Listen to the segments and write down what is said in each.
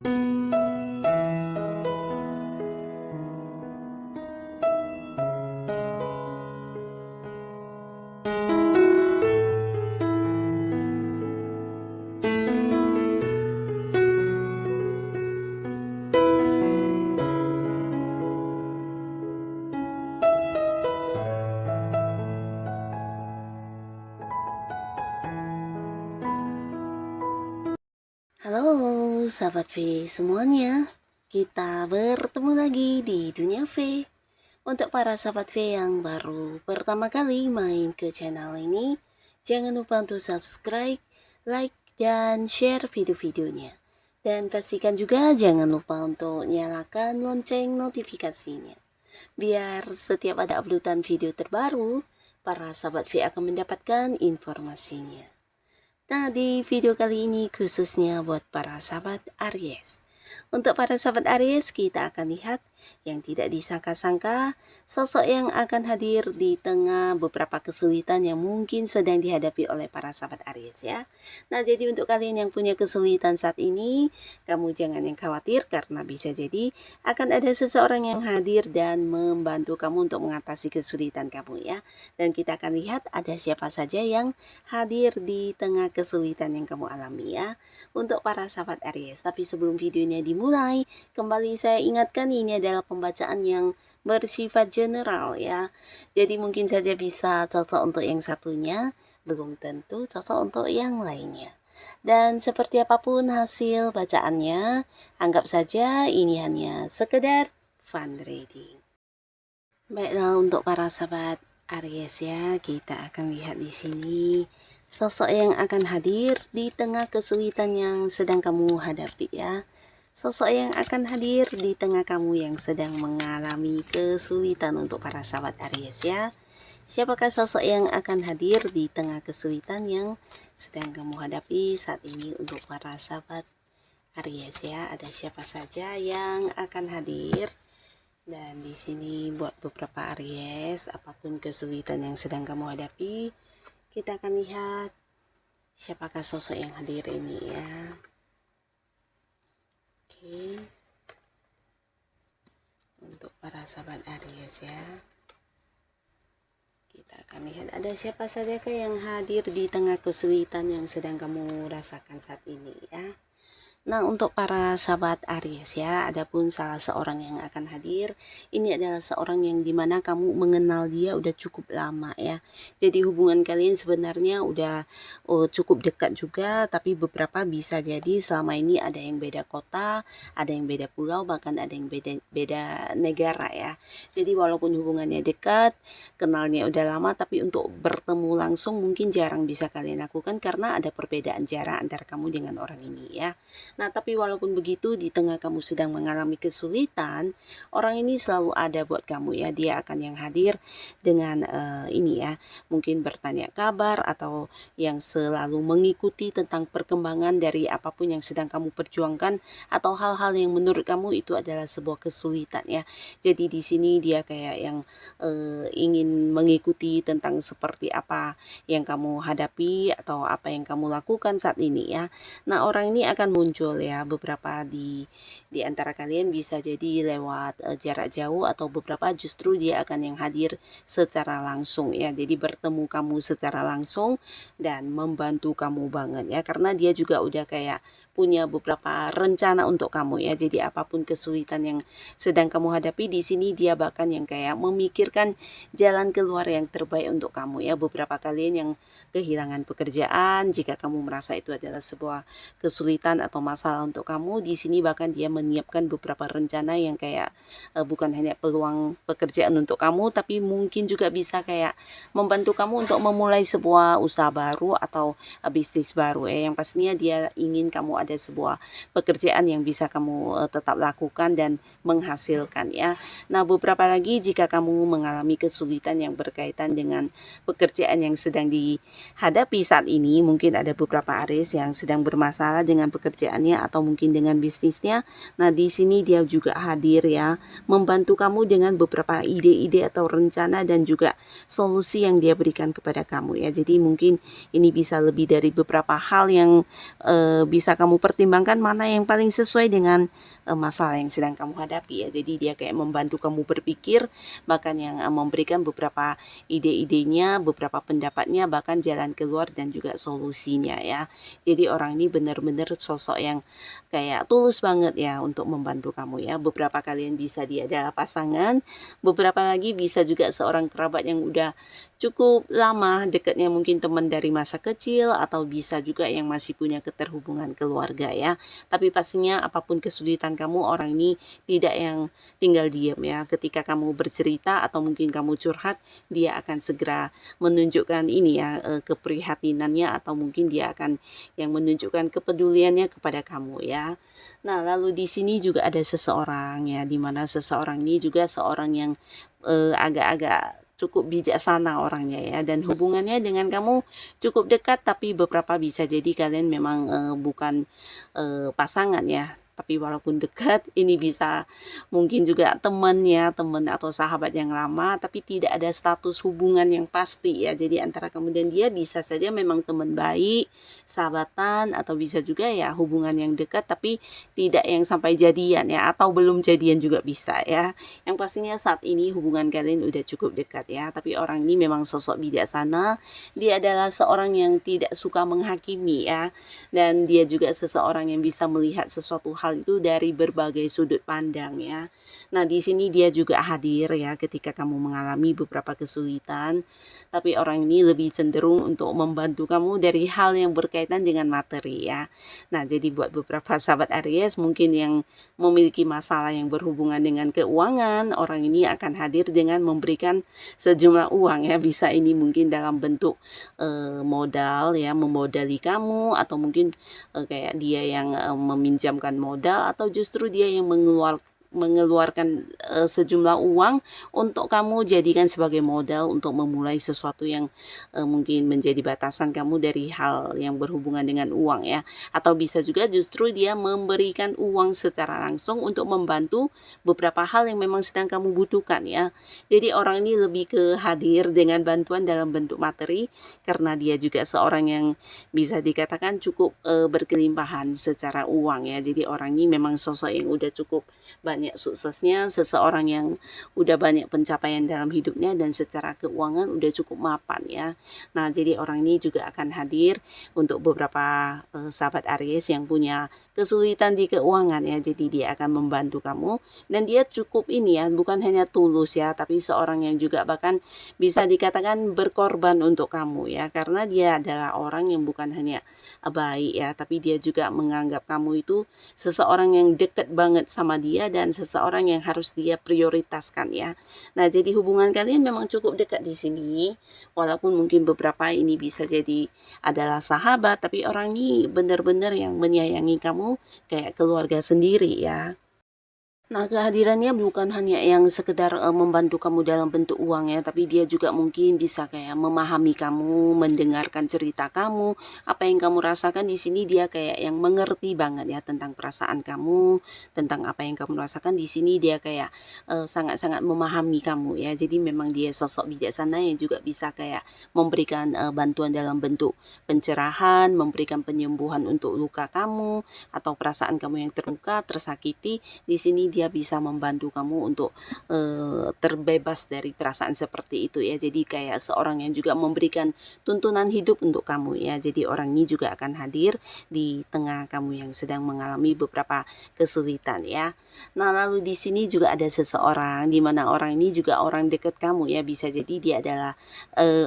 Halo sahabat V semuanya, kita bertemu lagi di Dunia V. Untuk para sahabat V yang baru pertama kali main ke channel ini, jangan lupa untuk subscribe, like, dan share video-videonya. Dan pastikan juga jangan lupa untuk nyalakan lonceng notifikasinya. Biar setiap ada uploadan video terbaru, para sahabat V akan mendapatkan informasinya. Nah, di video kali ini khususnya buat para sahabat Aries. Untuk para sahabat Aries, kita akan lihat yang tidak disangka-sangka, sosok yang akan hadir di tengah beberapa kesulitan yang mungkin sedang dihadapi oleh para sahabat Aries ya. Nah, jadi untuk kalian yang punya kesulitan saat ini, kamu jangan yang khawatir karena bisa jadi akan ada seseorang yang hadir dan membantu kamu untuk mengatasi kesulitan kamu ya. Dan kita akan lihat ada siapa saja yang hadir di tengah kesulitan yang kamu alami ya. Untuk para sahabat Aries, tapi sebelum videonya dimulai, kembali saya ingatkan ini adalah pembacaan yang bersifat general ya. Jadi mungkin saja bisa cocok untuk yang satunya, belum tentu cocok untuk yang lainnya. Dan seperti apapun hasil bacaannya, anggap saja ini hanya sekedar fun reading. Baiklah, untuk para sahabat Aries ya, kita akan lihat di sini sosok yang akan hadir di tengah kesulitan yang sedang kamu hadapi ya. Sosok yang akan hadir di tengah kamu yang sedang mengalami kesulitan untuk para sahabat Aries ya. Siapakah sosok yang akan hadir di tengah kesulitan yang sedang kamu hadapi saat ini untuk para sahabat Aries ya? Ada siapa saja yang akan hadir? Dan di sini buat beberapa Aries, apapun kesulitan yang sedang kamu hadapi, kita akan lihat siapakah sosok yang hadir ini ya. Oke. Untuk para sahabat Aries ya, kita akan lihat ada siapa saja yang hadir di tengah kesulitan yang sedang kamu rasakan saat ini ya. Nah, untuk para sahabat Aries ya, adapun salah seorang yang akan hadir, ini adalah seorang yang dimana kamu mengenal dia udah cukup lama ya. Jadi hubungan kalian sebenarnya udah cukup dekat juga, tapi beberapa bisa jadi selama ini ada yang beda kota, ada yang beda pulau, bahkan ada yang beda negara ya. Jadi walaupun hubungannya dekat, kenalnya udah lama, tapi untuk bertemu langsung mungkin jarang bisa kalian lakukan karena ada perbedaan jarak antara kamu dengan orang ini ya. Nah, tapi walaupun begitu, di tengah kamu sedang mengalami kesulitan, orang ini selalu ada buat kamu ya. Dia akan yang hadir dengan ini ya, mungkin bertanya kabar atau yang selalu mengikuti tentang perkembangan dari apapun yang sedang kamu perjuangkan atau hal-hal yang menurut kamu itu adalah sebuah kesulitan ya. Jadi di sini dia kayak yang ingin mengikuti tentang seperti apa yang kamu hadapi atau apa yang kamu lakukan saat ini ya. Nah, orang ini akan muncul ya, beberapa di antara kalian bisa jadi lewat jarak jauh atau beberapa justru dia akan yang hadir secara langsung ya. Jadi bertemu kamu secara langsung dan membantu kamu banget ya, karena dia juga udah kayak punya beberapa rencana untuk kamu ya. Jadi apapun kesulitan yang sedang kamu hadapi di sini, dia bahkan yang kayak memikirkan jalan keluar yang terbaik untuk kamu ya. Beberapa kalian yang kehilangan pekerjaan, jika kamu merasa itu adalah sebuah kesulitan atau masalah untuk kamu, di sini bahkan dia menyiapkan beberapa rencana yang kayak bukan hanya peluang pekerjaan untuk kamu, tapi mungkin juga bisa kayak membantu kamu untuk memulai sebuah usaha baru atau bisnis baru ya. Yang pastinya dia ingin kamu ada sebuah pekerjaan yang bisa kamu tetap lakukan dan menghasilkan ya. Nah, beberapa lagi jika kamu mengalami kesulitan yang berkaitan dengan pekerjaan yang sedang dihadapi saat ini, mungkin ada beberapa Aries yang sedang bermasalah dengan pekerjaannya atau mungkin dengan bisnisnya. Nah, di sini dia juga hadir ya, membantu kamu dengan beberapa ide-ide atau rencana dan juga solusi yang dia berikan kepada kamu ya. Jadi mungkin ini bisa lebih dari beberapa hal yang bisa kamu kamu pertimbangkan mana yang paling sesuai dengan masalah yang sedang kamu hadapi ya. Jadi dia kayak membantu kamu berpikir, bahkan yang memberikan beberapa ide-idenya, beberapa pendapatnya, bahkan jalan keluar dan juga solusinya ya. Jadi orang ini benar-benar sosok yang kayak tulus banget ya untuk membantu kamu ya. Beberapa kalian bisa dia adalah pasangan, beberapa lagi bisa juga seorang kerabat yang udah cukup lama dekatnya, mungkin teman dari masa kecil, atau bisa juga yang masih punya keterhubungan keluarga ya. Tapi pastinya apapun kesulitan kamu, orang ini tidak yang tinggal diam ya. Ketika kamu bercerita atau mungkin kamu curhat, dia akan segera menunjukkan ini ya, keprihatinannya, atau mungkin dia akan yang menunjukkan kepeduliannya kepada kamu ya. Nah, lalu di sini juga ada seseorang ya, dimana seseorang ini juga seorang yang agak-agak cukup bijaksana orangnya ya, dan hubungannya dengan kamu cukup dekat, tapi beberapa bisa jadi kalian memang bukan pasangan ya. Tapi walaupun dekat, ini bisa mungkin juga teman ya, teman atau sahabat yang lama, tapi tidak ada status hubungan yang pasti ya. Jadi antara kamu dan dia bisa saja memang teman baik, sahabatan, atau bisa juga ya hubungan yang dekat, tapi tidak yang sampai jadian ya, atau belum jadian juga bisa ya. Yang pastinya saat ini hubungan kalian udah cukup dekat ya, tapi orang ini memang sosok bijaksana. Dia adalah seorang yang tidak suka menghakimi ya, dan dia juga seseorang yang bisa melihat sesuatu hal itu dari berbagai sudut pandang ya. Nah, di sini dia juga hadir ya ketika kamu mengalami beberapa kesulitan, tapi orang ini lebih cenderung untuk membantu kamu dari hal yang berkaitan dengan materi ya. Nah, jadi buat beberapa sahabat Aries mungkin yang memiliki masalah yang berhubungan dengan keuangan, orang ini akan hadir dengan memberikan sejumlah uang ya. Bisa ini mungkin dalam bentuk modal ya, memodali kamu, atau mungkin kayak dia yang meminjamkan modal, atau justru dia yang mengeluarkan sejumlah uang untuk kamu jadikan sebagai modal untuk memulai sesuatu yang mungkin menjadi batasan kamu dari hal yang berhubungan dengan uang ya. Atau bisa juga justru dia memberikan uang secara langsung untuk membantu beberapa hal yang memang sedang kamu butuhkan ya. Jadi orang ini lebih ke hadir dengan bantuan dalam bentuk materi, karena dia juga seorang yang bisa dikatakan cukup berkelimpahan secara uang ya. Jadi orang ini memang sosok yang udah cukup banyak suksesnya, seseorang yang udah banyak pencapaian dalam hidupnya, dan secara keuangan udah cukup mapan ya. Nah, jadi orang ini juga akan hadir untuk beberapa sahabat Aries yang punya kesulitan di keuangan ya. Jadi dia akan membantu kamu, dan dia cukup ini ya, bukan hanya tulus ya, tapi seorang yang juga bahkan bisa dikatakan berkorban untuk kamu ya, karena dia adalah orang yang bukan hanya baik ya, tapi dia juga menganggap kamu itu seseorang yang dekat banget sama dia, dan seseorang yang harus dia prioritaskan ya. Nah, jadi hubungan kalian memang cukup dekat di sini, walaupun mungkin beberapa ini bisa jadi adalah sahabat, tapi orang ini benar-benar yang menyayangi kamu kayak keluarga sendiri ya. Nah, kehadirannya bukan hanya yang sekedar membantu kamu dalam bentuk uang ya, tapi dia juga mungkin bisa kayak memahami kamu, mendengarkan cerita kamu, apa yang kamu rasakan. Di sini dia kayak yang mengerti banget ya tentang perasaan kamu, tentang apa yang kamu rasakan. Di sini dia kayak sangat-sangat memahami kamu ya. Jadi memang dia sosok bijaksana yang juga bisa kayak memberikan bantuan dalam bentuk pencerahan, memberikan penyembuhan untuk luka kamu atau perasaan kamu yang terluka, tersakiti. Di sini dia bisa membantu kamu untuk terbebas dari perasaan seperti itu ya. Jadi kayak seorang yang juga memberikan tuntunan hidup untuk kamu ya. Jadi orang ini juga akan hadir di tengah kamu yang sedang mengalami beberapa kesulitan ya. Nah, lalu di sini juga ada seseorang, di mana orang ini juga orang dekat kamu ya. Bisa jadi dia adalah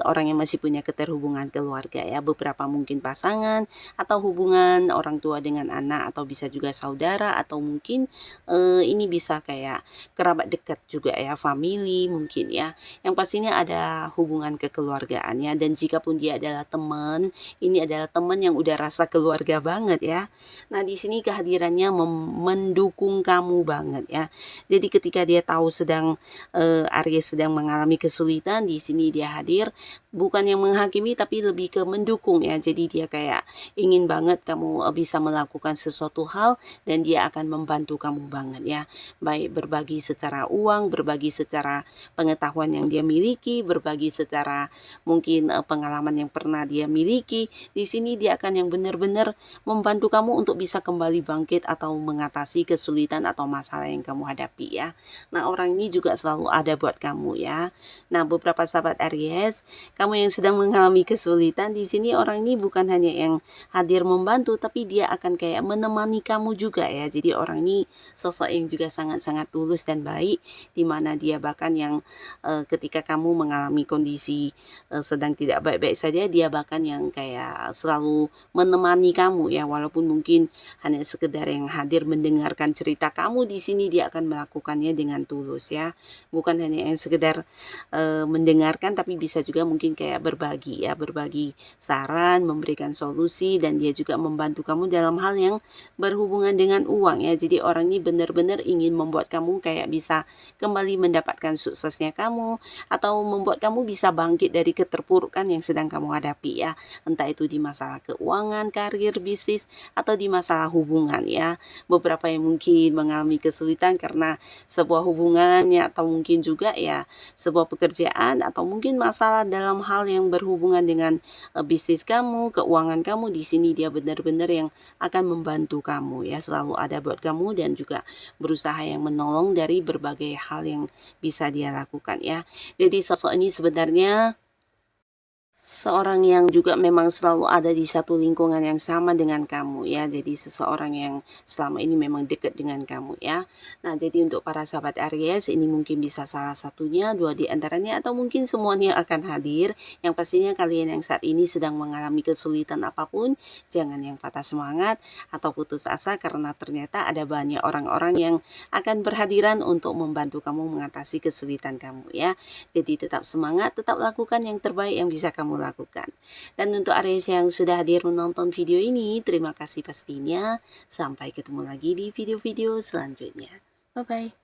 orang yang masih punya keterhubungan keluarga ya. Beberapa mungkin pasangan, atau hubungan orang tua dengan anak, atau bisa juga saudara, atau mungkin ini bisa kayak kerabat dekat juga ya, family mungkin ya. Yang pastinya ada hubungan kekeluargaan ya, dan jika pun dia adalah teman, ini adalah teman yang udah rasa keluarga banget ya. Nah, di sini kehadirannya mendukung kamu banget ya. Jadi ketika dia tahu sedang Aries sedang mengalami kesulitan, di sini dia hadir bukan yang menghakimi tapi lebih ke mendukung ya. Jadi dia kayak ingin banget kamu bisa melakukan sesuatu hal dan dia akan membantu kamu banget ya. Baik berbagi secara uang, berbagi secara pengetahuan yang dia miliki, berbagi secara mungkin pengalaman yang pernah dia miliki. Di sini dia akan yang benar-benar membantu kamu untuk bisa kembali bangkit atau mengatasi kesulitan atau masalah yang kamu hadapi ya. Nah, orang ini juga selalu ada buat kamu ya. Nah, beberapa sahabat Aries, kamu yang sedang mengalami kesulitan, di sini orang ini bukan hanya yang hadir membantu, tapi dia akan kayak menemani kamu juga ya. Jadi orang ini sosok yang juga sangat-sangat tulus dan baik, di mana dia bahkan yang ketika kamu mengalami kondisi sedang tidak baik-baik saja, dia bahkan yang kayak selalu menemani kamu ya, walaupun mungkin hanya sekedar yang hadir mendengarkan cerita kamu, di sini dia akan melakukannya dengan tulus ya. Bukan hanya yang sekedar mendengarkan, tapi bisa juga mungkin kayak berbagi ya, berbagi saran, memberikan solusi, dan dia juga membantu kamu dalam hal yang berhubungan dengan uang ya. Jadi orang ini benar-benar ingin membuat kamu kayak bisa kembali mendapatkan suksesnya kamu, atau membuat kamu bisa bangkit dari keterpurukan yang sedang kamu hadapi ya. Entah itu di masalah keuangan, karir, bisnis, atau di masalah hubungan ya. Beberapa yang mungkin mengalami kesulitan karena sebuah hubungannya, atau mungkin juga ya sebuah pekerjaan, atau mungkin masalah dalam hal yang berhubungan dengan bisnis kamu, keuangan kamu. Di sini dia benar-benar yang akan membantu kamu ya, selalu ada buat kamu dan juga berusaha yang menolong dari berbagai hal yang bisa dia lakukan ya. Jadi sosok ini sebenarnya seorang yang juga memang selalu ada di satu lingkungan yang sama dengan kamu ya. Jadi seseorang yang selama ini memang dekat dengan kamu ya. Nah, jadi untuk para sahabat Aries, ini mungkin bisa salah satunya, dua di antaranya, atau mungkin semuanya akan hadir. Yang pastinya kalian yang saat ini sedang mengalami kesulitan apapun, jangan yang patah semangat atau putus asa, karena ternyata ada banyak orang-orang yang akan berhadiran untuk membantu kamu mengatasi kesulitan kamu ya. Jadi tetap semangat, tetap lakukan yang terbaik yang bisa kamu lakukan. Dan untuk Aries yang sudah hadir menonton video ini, terima kasih pastinya. Sampai ketemu lagi di video-video selanjutnya. Bye-bye.